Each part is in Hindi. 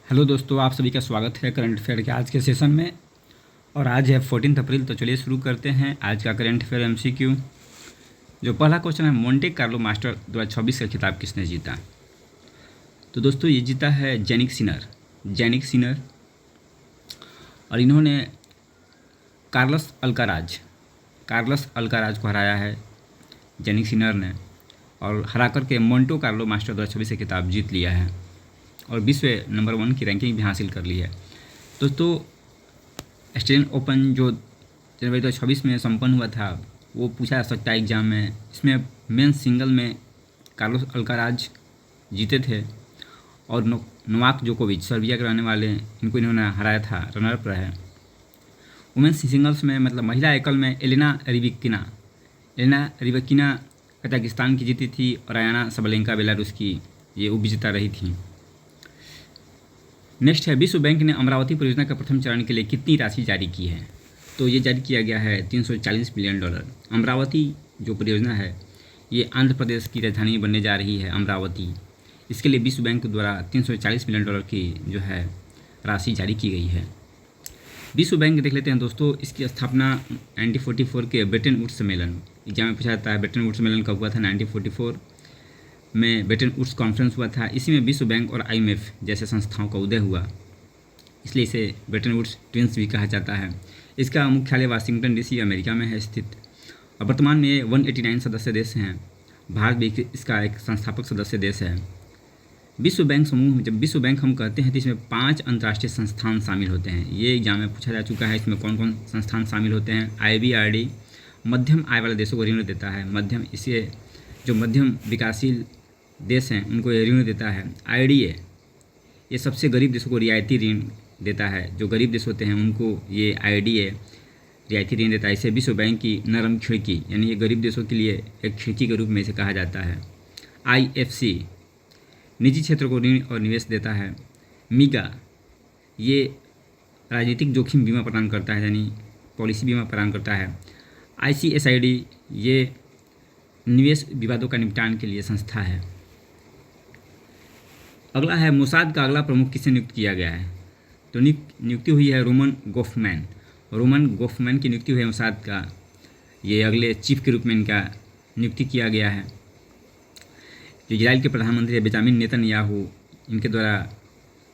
हेलो दोस्तों, आप सभी का स्वागत है करंट अफेयर के आज के सेशन में। और आज है 14 अप्रैल, तो चलिए शुरू करते हैं आज का करंट अफेयर एमसीक्यू। जो पहला क्वेश्चन है, मोंटे कार्लो मास्टर 2026 का खिताब किसने जीता? तो दोस्तों ये जीता है जेनिक सिनर। और इन्होंने कार्लस अल्काराज को हराया है जेनिक सिनर ने, और हरा करके मोंटे कार्लो मास्टर 2026 का खिताब जीत लिया है और विश्व नंबर 1 की रैंकिंग भी हासिल कर ली है। दोस्तों ऑस्ट्रेलियन ओपन जो जनवरी 2026 में संपन्न हुआ था, वो पूछा जा सकता है एग्जाम में। इसमें मेंस सिंगल में कार्लोस अल्काराज जीते थे और नोवाक जोकोविच सर्बिया के रहने वाले, इनको इन्होंने हराया था, रनर अप रहे। वुमेंस सिंगल्स में मतलब महिला एकल में एलेना रिबकिना कजाकिस्तान की जीती थी और अयाना सबलेंका बेलारूस की ये उपविजेता रही थी। नेक्स्ट है, विश्व बैंक ने अमरावती परियोजना के प्रथम चरण के लिए कितनी राशि जारी की है? तो ये जारी किया गया है $340 बिलियन। अमरावती जो परियोजना है ये आंध्र प्रदेश की राजधानी बनने जा रही है अमरावती। इसके लिए विश्व बैंक द्वारा $340 बिलियन की जो है राशि जारी की गई है। विश्व बैंक देख लेते हैं दोस्तों, इसकी स्थापना 1944 के ब्रेटन वुड्स सम्मेलन, एग्जाम में पूछा जाता है ब्रेटन वुड्स सम्मेलन कब हुआ था? 1944 में ब्रेटन वुड्स कॉन्फ्रेंस हुआ था। इसी में विश्व बैंक और IMF जैसे संस्थाओं का उदय हुआ, इसलिए इसे ब्रेटन वुड्स ट्विंस भी कहा जाता है। इसका मुख्यालय वाशिंगटन DC अमेरिका में है स्थित, और वर्तमान में 189 सदस्य देश हैं। भारत भी इसका एक संस्थापक सदस्य देश है। विश्व बैंक समूह, जब विश्व बैंक हम कहते हैं तो इसमें 5 अंतर्राष्ट्रीय संस्थान शामिल होते हैं। ये एग्जाम में पूछा जा चुका है, इसमें कौन कौन संस्थान शामिल होते हैं। IBRD मध्यम आय वाले देशों को ऋण देता है, इसे जो मध्यम विकासशील देश हैं उनको ये ऋण देता है। IDA ये सबसे गरीब देशों को रियायती ऋण देता है, जो गरीब देश होते हैं उनको ये IDA रियायती ऋण देता है। इसे विश्व बैंक की नरम खिड़की, यानी ये गरीब देशों के लिए एक खिड़की के रूप में इसे कहा जाता है। IFC निजी क्षेत्र को ऋण और निवेश देता है। MIGA ये राजनीतिक जोखिम बीमा प्रदान करता है, यानी पॉलिसी बीमा प्रदान करता है। ICSID ये निवेश विवादों का निपटान के लिए संस्था है। अगला है, मोसाद का अगला प्रमुख किसे नियुक्त किया गया है? तो नियुक्ति हुई है रोमन गोफमैन की नियुक्ति हुई है मोसाद का, ये अगले चीफ के रूप में इनका नियुक्ति किया गया है। जो इजराइल के प्रधानमंत्री बेंजामिन नेतन्याहू, इनके द्वारा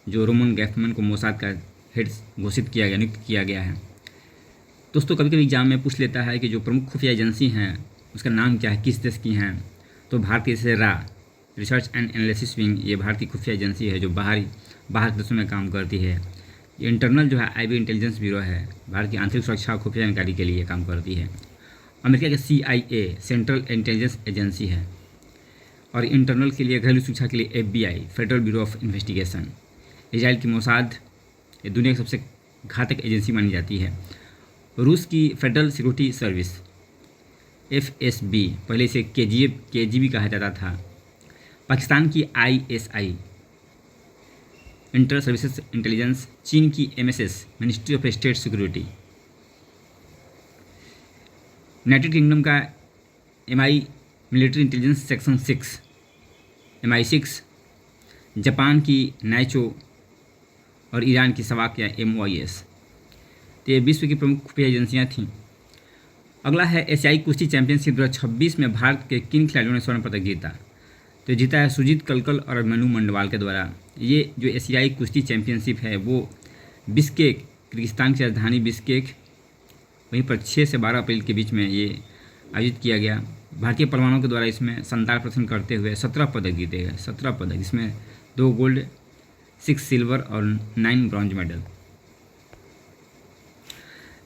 जो रोमन गोफमैन को मोसाद का हेड घोषित किया गया, नियुक्त किया गया है। दोस्तों कभी कभी एग्जाम में पूछ लेता है कि जो प्रमुख खुफिया एजेंसी हैं उसका नाम क्या है, किस देश की हैं? तो भारतीय से रिसर्च एंड एनालिसिस विंग, ये भारतीय खुफिया एजेंसी है जो बाहर देशों में काम करती है। ये इंटरनल जो है IB इंटेलिजेंस ब्यूरो है, भारत की आंतरिक सुरक्षा और खुफिया जानकारी के लिए काम करती है। अमेरिका के CIA सेंट्रल इंटेलिजेंस एजेंसी है, और इंटरनल के लिए घरेलू सुरक्षा के लिए FBI federal bureau of investigation. Israel की मोसाद ये दुनिया की सबसे घातक एजेंसी मानी जाती है। रूस की फेडरल सिक्योरिटी सर्विस FSB, पहले इसे KGB कहा जाता था। पाकिस्तान की ISI इंटर सर्विसेज इंटेलिजेंस, चीन की MSS ministry of state security, United kingdom का MI military intelligence section 6 MI6, Japan की नाइचो और ईरान की सवाक या MOIS। तो ये विश्व की प्रमुख खुफिया एजेंसियाँ थीं। अगला है, एशियाई कुश्ती चैंपियनशिप 2026 में भारत के किन खिलाड़ियों ने स्वर्ण पदक जीता? तो जीता है सुजीत कलकल और मनु मंडवाल के द्वारा। ये जो एशियाई कुश्ती चैंपियनशिप है वो बिश्केक, किर्गिस्तान की राजधानी बिश्केक, वहीं पर 6 से 12 अप्रैल के बीच में ये आयोजित किया गया। भारतीय पहलवानों के द्वारा इसमें शानदार प्रदर्शन करते हुए 17 पदक जीते गए, 17 पदक, इसमें 2 गोल्ड, 6 सिल्वर और 9 ब्रॉन्ज मेडल।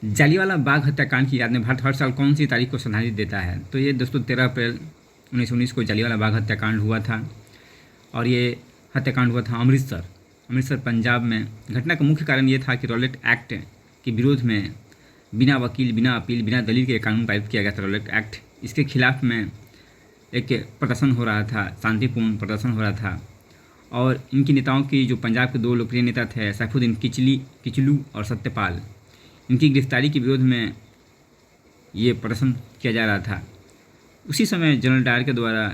जालियांवाला बाग हत्याकांड की याद में भारत हर साल कौन सी तारीख को श्रद्धांजलि देता है? तो ये दोस्तों 13 अप्रैल 1919 को जालियांवाला बाग हत्याकांड हुआ था, और ये हत्याकांड हुआ था अमृतसर पंजाब में। घटना का मुख्य कारण ये था कि रॉलेट एक्ट के विरोध में बिना वकील, बिना अपील, बिना दलील के कानून पारित किया गया था, रॉलेट एक्ट। इसके खिलाफ में एक प्रदर्शन हो रहा था, शांतिपूर्ण प्रदर्शन हो रहा था, और इनकी नेताओं की, जो पंजाब के 2 लोकप्रिय नेता थे सैफुद्दीन किचलू और सत्यपाल, इनकी गिरफ्तारी के विरोध में ये प्रदर्शन किया जा रहा था। उसी समय जनरल डायर के द्वारा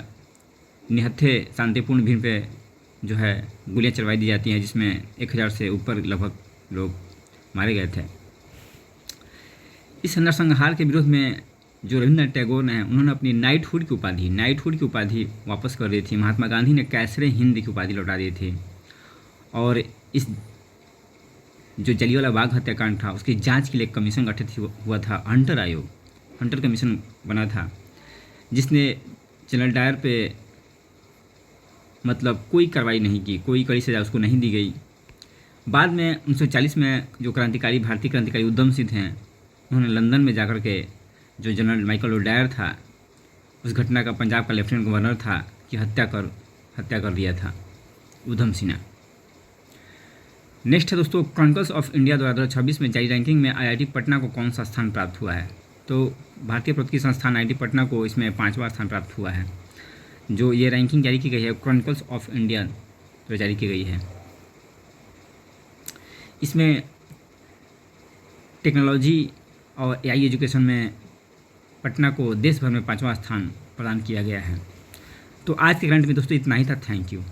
निहत्थे शांतिपूर्ण भीड़ पे जो है गोलियां चलवाई दी जाती हैं, जिसमें 1000 से ऊपर लगभग लोग मारे गए थे। इस नरसंहार के विरोध में जो रविंद्रनाथ टैगोर ने उन्होंने अपनी नाइटहुड की उपाधि वापस कर दी थी। महात्मा गांधी ने कैसरे हिंद की उपाधि लौटा दी थी। और इस जो जलियांवाला बाग हत्याकांड था उसकी जांच के लिए एक कमीशन गठित हुआ था, हंटर आयोग, हंटर कमीशन बना था, जिसने जनरल डायर पे मतलब कोई कार्रवाई नहीं की, कोई कड़ी सजा उसको नहीं दी गई। बाद में 1940 में जो भारतीय क्रांतिकारी उद्यम सिंह हैं, उन्होंने लंदन में जाकर के जो जनरल माइकल ओडायर था, उस घटना का पंजाब का लेफ्टिनेंट गवर्नर था, कि हत्या कर दिया था उधम सिन्हा। नेक्स्ट है दोस्तों, क्रॉनिकल्स ऑफ इंडिया 2026 में जारी रैंकिंग में IIT पटना को कौन सा स्थान प्राप्त हुआ है? तो भारतीय प्रौद्योगिकी संस्थान IIT पटना को इसमें 5वां स्थान प्राप्त हुआ है। जो ये रैंकिंग जारी की गई है क्रॉनिकल्स ऑफ इंडिया जो जारी की गई है, इसमें टेक्नोलॉजी और AI एजुकेशन में पटना को देश भर में 5वां स्थान प्रदान किया गया है। तो आज के करंट में दोस्तों इतना ही था। Thank you.